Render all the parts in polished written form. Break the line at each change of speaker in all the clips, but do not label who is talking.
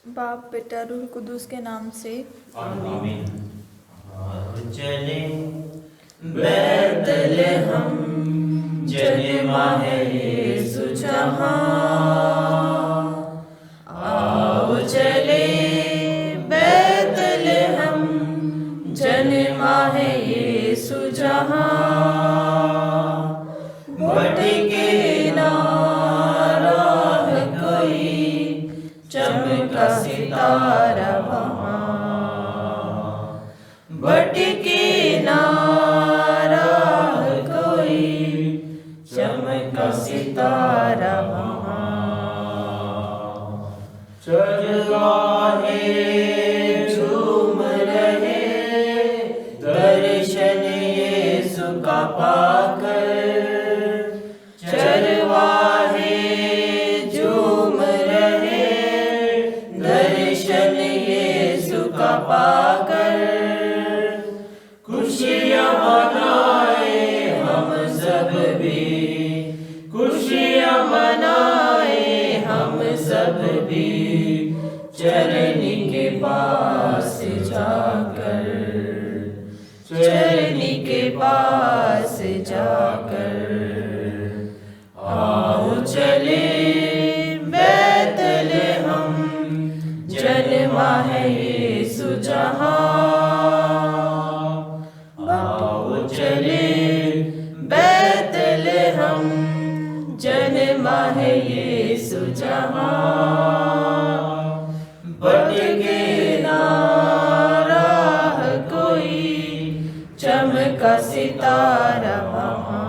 बाप बेटा रूह कुदूस के नाम से
आमीन। चले बैतलहम जन्मा है यीशु जहाँ, आओ चले बैतलहम जन्मा है यीशु जहाँ, भटके ना राह कोई चमका सितारा वहाँ, भटके ना राह कोई चमका सितारा वहाँ, चरवाहे झूम रहे दर्शन यीशु का पाकर, चरवाहे झूम रहे दर्शन यीशु का पाकर, खुशियाँ मनाए हम सब भी, खुशियाँ मनाए हम सब भी, चरण के पास जाकर, चरण के पास जाकर, आओ चले बैतलहम जन्मा है यीशु जहाँ, आओ चले बैतलहम जन्मा है यीशु जहाँ, भटके ना राह कोई चमका सितारा वहाँ,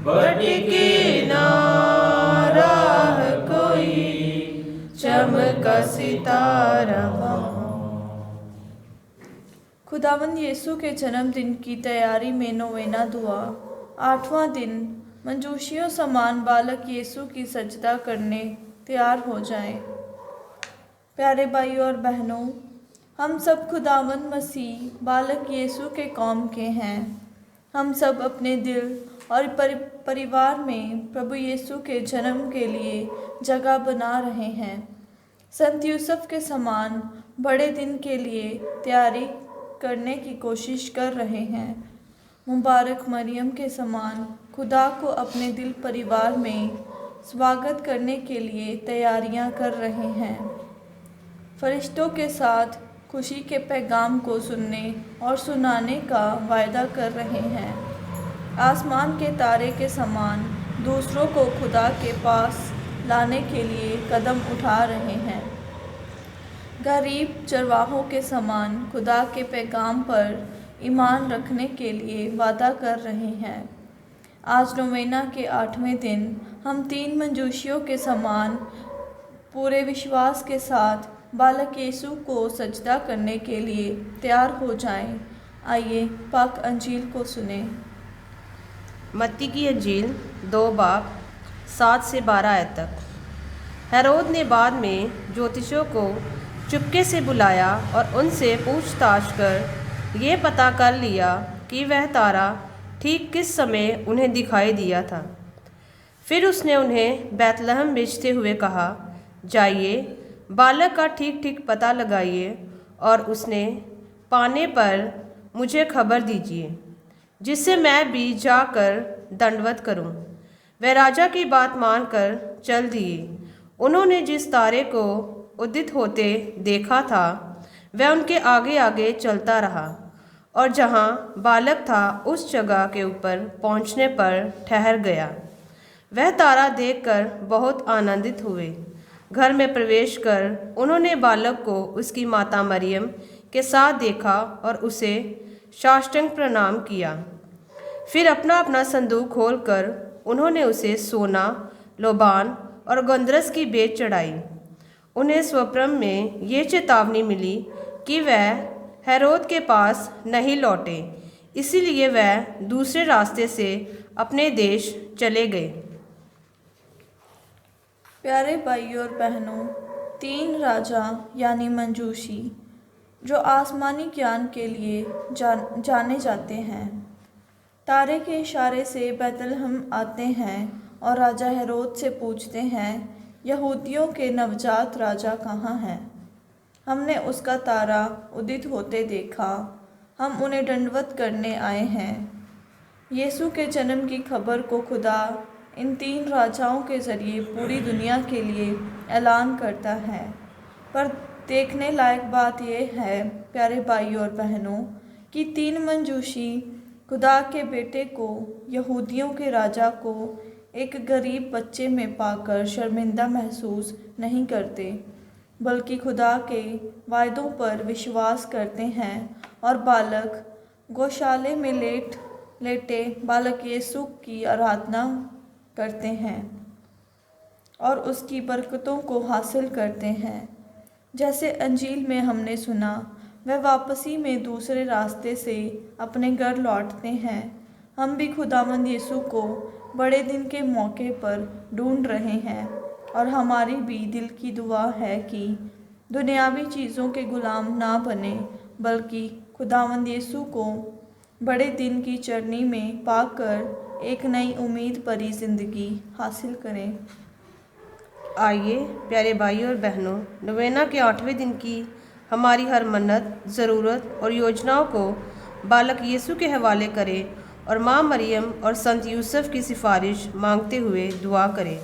भटके ना राह कोई चमका सितारा वहाँ।
खुदावंद यीशु के जन्मदिन की तैयारी में नोवेना दुआ। 8वां दिन, मंजूषियों समान बालक यीशु की सजदा करने तैयार हो जाएं। प्यारे भाइयों और बहनों, हम सब खुदावंद मसीह बालक यीशु के कौम के हैं। हम सब अपने दिल और परिवार में प्रभु यीशु के जन्म के लिए जगह बना रहे हैं। संत यूसुफ के समान बड़े दिन के लिए तैयारी करने की कोशिश कर रहे हैं। मुबारक मरियम के समान खुदा को अपने दिल परिवार में स्वागत करने के लिए तैयारियां कर रहे हैं। फरिश्तों के साथ खुशी के पैगाम को सुनने और सुनाने का वायदा कर रहे हैं। आसमान के तारे के समान दूसरों को खुदा के पास लाने के लिए कदम उठा रहे हैं। गरीब चरवाहों के समान खुदा के पैगाम पर ईमान रखने के लिए वादा कर रहे हैं। आज नोवेना के 8वें दिन हम 3 मंजूषियों के समान पूरे विश्वास के साथ बालक यीशु को सजदा करने के लिए तैयार हो जाएं। आइए पाक अंजील को सुने।
मत्ती की अंजील 2 बाब 7 से 12 आयत तक। हेरोद ने बाद में ज्योतिषियों को चुपके से बुलाया और उनसे पूछताछ कर ये पता कर लिया कि वह तारा ठीक किस समय उन्हें दिखाई दिया था। फिर उसने उन्हें बैतलहम भेजते हुए कहा, जाइए बालक का ठीक ठीक पता लगाइए और उसने पाने पर मुझे खबर दीजिए, जिससे मैं भी जाकर दंडवत करूं। वे राजा की बात मानकर चल दिए। उन्होंने जिस तारे को उदित होते देखा था वह उनके आगे आगे चलता रहा और जहां बालक था उस जगह के ऊपर पहुंचने पर ठहर गया। वह तारा देखकर बहुत आनंदित हुए। घर में प्रवेश कर उन्होंने बालक को उसकी माता मरियम के साथ देखा और उसे साष्टांग प्रणाम किया। फिर अपना अपना संदूक खोलकर उन्होंने उसे सोना, लोबान और गंधरस की बेच चढ़ाई। उन्हें स्वप्न में ये चेतावनी मिली कि वह हेरोद के पास नहीं लौटे, इसीलिए वह दूसरे रास्ते से अपने देश चले गए।
प्यारे भाइयों और बहनों, 3 राजा यानी मंजूषी जो आसमानी ज्ञान के लिए जाने जाते हैं, तारे के इशारे से बैतलहम आते हैं और राजा हेरोद से पूछते हैं यहूदियों के नवजात राजा कहाँ हैं? हमने उसका तारा उदित होते देखा, हम उन्हें दंडवत करने आए हैं। यीशु के जन्म की खबर को खुदा इन 3 राजाओं के ज़रिए पूरी दुनिया के लिए ऐलान करता है। पर देखने लायक बात यह है प्यारे भाइयों और बहनों कि 3 मंजूशी खुदा के बेटे को, यहूदियों के राजा को एक गरीब बच्चे में पाकर शर्मिंदा महसूस नहीं करते, बल्कि खुदा के वायदों पर विश्वास करते हैं और बालक गौशाले में लेटे बालक यीशु की आराधना करते हैं और उसकी बरकतों को हासिल करते हैं। जैसे अंजील में हमने सुना, वह वापसी में दूसरे रास्ते से अपने घर लौटते हैं। हम भी खुदावंद यीशु को बड़े दिन के मौके पर ढूंढ रहे हैं और हमारी भी दिल की दुआ है कि दुनियावी चीज़ों के गुलाम ना बने, बल्कि खुदावंद यीशु को बड़े दिन की चरनी में पाकर एक नई उम्मीद भरी ज़िंदगी हासिल करें।
आइए प्यारे भाइयों और बहनों, नवेना के 8वें दिन की हमारी हर मन्नत, ज़रूरत और योजनाओं को बालक यीशु के हवाले करें और माँ मरियम और संत यूसुफ की सिफारिश मांगते हुए दुआ करें।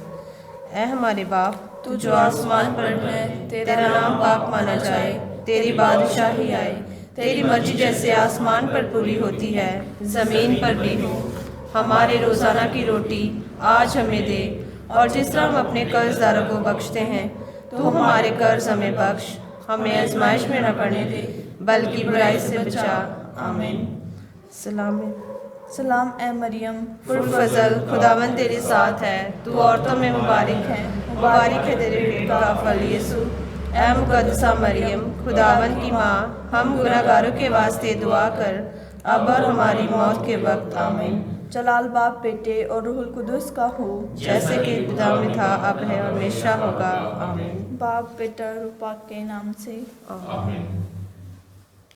ऐ हमारे बाप,
तू जो आसमान पर है, तेरा नाम पाक माना जाए, तेरी बादशाही आए, तेरी मर्जी जैसे आसमान पर पूरी होती है, ज़मीन पर भी हो। हमारे रोज़ाना की रोटी आज हमें दे, और जिस तरह हम अपने कर्जदारों को बख्शते हैं, तो हमारे कर्ज हमें बख्श, हमें आजमाइश में न पड़ने दे, बल्कि बुराई से बचा। आमीन। सलाम ए मरियम,
पुरफज़ल, खुदावन तेरे साथ है, तू औरतों में मुबारक है, मुबारक है तेरे पेट का फल यीशु। ऐ मुकद्दसा मरियम, खुदावन की माँ, हम गुनहगारों के वास्ते दुआ कर, अब और हमारी मौत के वक्त। आमीन।
जलाल बाप, बेटे और रूहुल कुदुस का हो,
जैसे कि इब्तिदा में था, अब है और हमेशा होगा। आमीन।
बाप, बेटा और रूह पाक के नाम से।
आमीन।